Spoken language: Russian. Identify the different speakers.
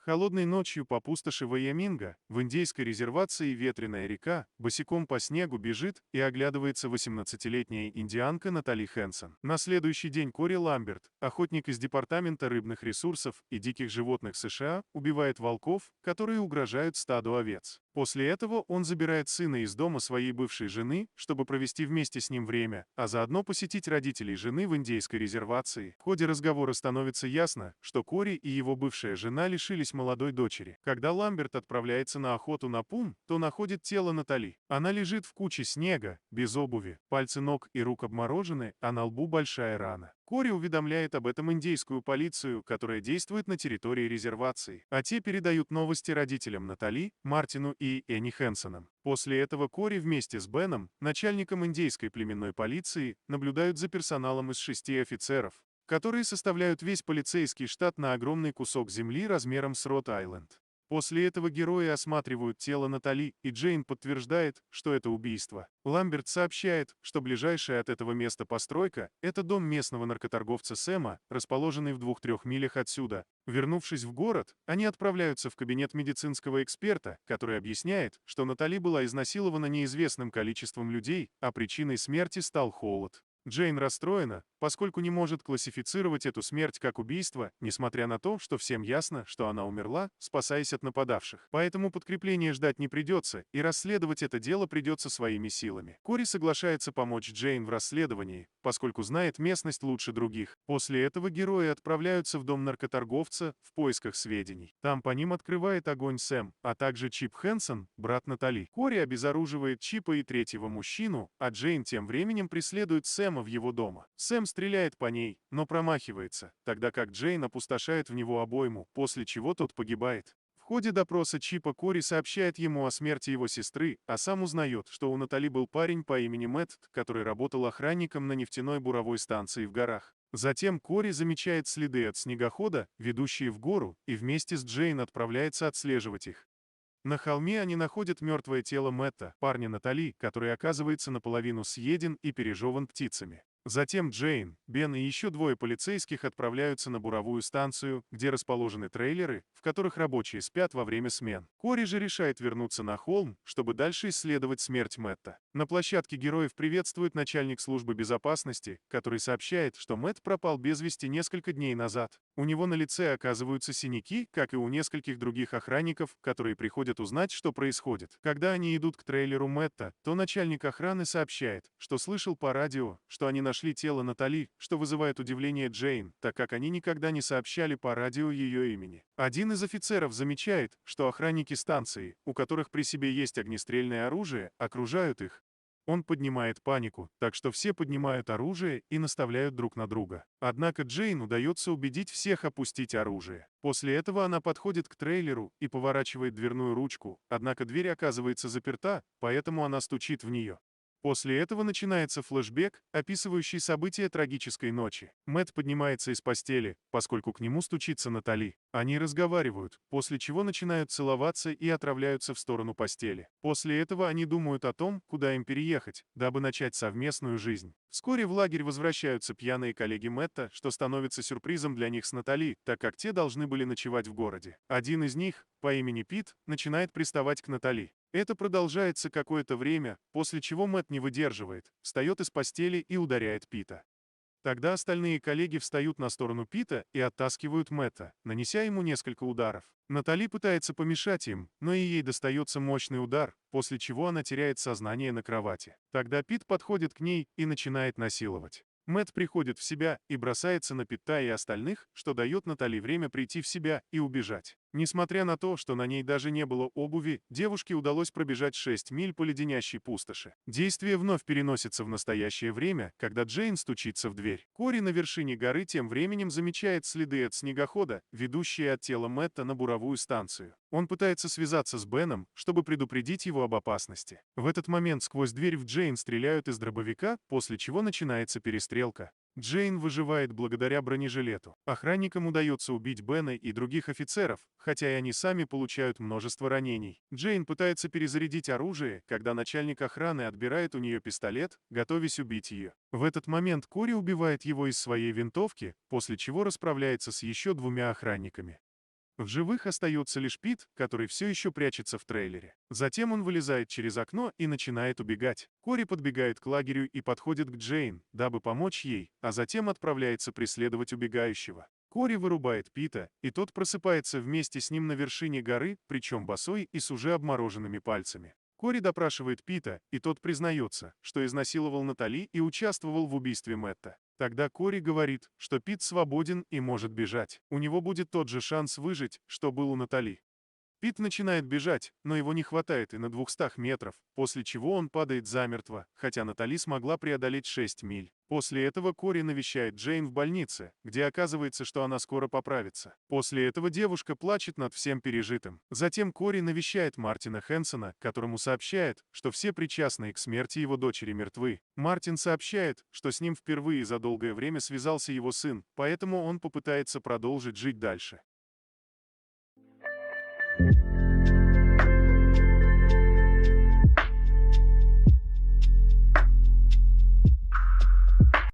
Speaker 1: Холодной ночью по пустоши Вайоминга в индейской резервации Ветреная река босиком по снегу бежит и оглядывается 18-летняя индианка Натали Хэнсон. На следующий день Кори Ламберт, охотник из Департамента рыбных ресурсов и диких животных США, убивает волков, которые угрожают стаду овец. После этого он забирает сына из дома своей бывшей жены, чтобы провести вместе с ним время, а заодно посетить родителей жены в индейской резервации. В ходе разговора становится ясно, что Кори и его бывшая жена лишились молодой дочери. Когда Ламберт отправляется на охоту на пум, то находит тело Натали. Она лежит в куче снега, без обуви, пальцы ног и рук обморожены, а на лбу большая рана. Кори уведомляет об этом индейскую полицию, которая действует на территории резервации, а те передают новости родителям Натали, Мартину и Энни Хэнсонам. После этого Кори вместе с Беном, начальником индейской племенной полиции, наблюдают за персоналом из 6 офицеров, которые составляют весь полицейский штат на огромный кусок земли размером с Рот-Айленд. После этого герои осматривают тело Натали, и Джейн подтверждает, что это убийство. Ламберт сообщает, что ближайшая от этого места постройка – это дом местного наркоторговца Сэма, расположенный в 2-3 милях отсюда. Вернувшись в город, они отправляются в кабинет медицинского эксперта, который объясняет, что Натали была изнасилована неизвестным количеством людей, а причиной смерти стал холод. Джейн расстроена, поскольку не может классифицировать эту смерть как убийство, несмотря на то, что всем ясно, что она умерла, спасаясь от нападавших. Поэтому подкрепления ждать не придется, и расследовать это дело придется своими силами. Кори соглашается помочь Джейн в расследовании, поскольку знает местность лучше других. После этого герои отправляются в дом наркоторговца в поисках сведений. Там по ним открывает огонь Сэм, а также Чип Хэнсон, брат Натали. Кори обезоруживает Чипа и третьего мужчину, а Джейн тем временем преследует Сэма в его дома. Сэм стреляет по ней, но промахивается, тогда как Джейн опустошает в него обойму, после чего тот погибает. В ходе допроса Чипа Кори сообщает ему о смерти его сестры, а сам узнает, что у Натали был парень по имени Мэтт, который работал охранником на нефтяной буровой станции в горах. Затем Кори замечает следы от снегохода, ведущие в гору, и вместе с Джейн отправляется отслеживать их. На холме они находят мертвое тело Мэтта, парня Натали, который оказывается наполовину съеден и пережеван птицами. Затем Джейн, Бен и еще 2 полицейских отправляются на буровую станцию, где расположены трейлеры, в которых рабочие спят во время смен. Кори же решает вернуться на холм, чтобы дальше исследовать смерть Мэтта. На площадке героев приветствует начальник службы безопасности, который сообщает, что Мэтт пропал без вести несколько дней назад. У него на лице оказываются синяки, как и у нескольких других охранников, которые приходят узнать, что происходит. Когда они идут к трейлеру Мэтта, то начальник охраны сообщает, что слышал по радио, что они нашли тело Натали, что вызывает удивление Джейн, так как они никогда не сообщали по радио ее имени. Один из офицеров замечает, что охранники станции, у которых при себе есть огнестрельное оружие, окружают их. Он поднимает панику, так что все поднимают оружие и наставляют друг на друга. Однако Джейн удается убедить всех опустить оружие. После этого она подходит к трейлеру и поворачивает дверную ручку, однако дверь оказывается заперта, поэтому она стучит в нее. После этого начинается флешбэк, описывающий события трагической ночи. Мэтт поднимается из постели, поскольку к нему стучится Натали. Они разговаривают, после чего начинают целоваться и отправляются в сторону постели. После этого они думают о том, куда им переехать, дабы начать совместную жизнь. Вскоре в лагерь возвращаются пьяные коллеги Мэтта, что становится сюрпризом для них с Натали, так как те должны были ночевать в городе. Один из них, по имени Пит, начинает приставать к Натали. Это продолжается какое-то время, после чего Мэтт не выдерживает, встает из постели и ударяет Пита. Тогда остальные коллеги встают на сторону Пита и оттаскивают Мэтта, нанеся ему несколько ударов. Натали пытается помешать им, но и ей достается мощный удар, после чего она теряет сознание на кровати. Тогда Пит подходит к ней и начинает насиловать. Мэтт приходит в себя и бросается на Питта и остальных, что дает Натали время прийти в себя и убежать. Несмотря на то, что на ней даже не было обуви, девушке удалось пробежать 6 миль по леденящей пустоши. Действие вновь переносится в настоящее время, когда Джейн стучится в дверь. Кори на вершине горы тем временем замечает следы от снегохода, ведущие от тела Мэтта на буровую станцию. Он пытается связаться с Беном, чтобы предупредить его об опасности. В этот момент сквозь дверь в Джейн стреляют из дробовика, после чего начинается перестрелка. Джейн выживает благодаря бронежилету. Охранникам удается убить Бена и других офицеров, хотя и они сами получают множество ранений. Джейн пытается перезарядить оружие, когда начальник охраны отбирает у нее пистолет, готовясь убить ее. В этот момент Кори убивает его из своей винтовки, после чего расправляется с еще 2 охранниками. В живых остается лишь Пит, который все еще прячется в трейлере. Затем он вылезает через окно и начинает убегать. Кори подбегает к лагерю и подходит к Джейн, дабы помочь ей, а затем отправляется преследовать убегающего. Кори вырубает Пита, и тот просыпается вместе с ним на вершине горы, причем босой и с уже обмороженными пальцами. Кори допрашивает Пита, и тот признается, что изнасиловал Натали и участвовал в убийстве Мэтта. Тогда Кори говорит, что Пит свободен и может бежать. У него будет тот же шанс выжить, что был у Натали. Пит начинает бежать, но его не хватает и на 200 метров, после чего он падает замертво, хотя Натали смогла преодолеть 6 миль. После этого Кори навещает Джейн в больнице, где оказывается, что она скоро поправится. После этого девушка плачет над всем пережитым. Затем Кори навещает Мартина Хэнсона, которому сообщает, что все причастные к смерти его дочери мертвы. Мартин сообщает, что с ним впервые за долгое время связался его сын, поэтому он попытается продолжить жить дальше.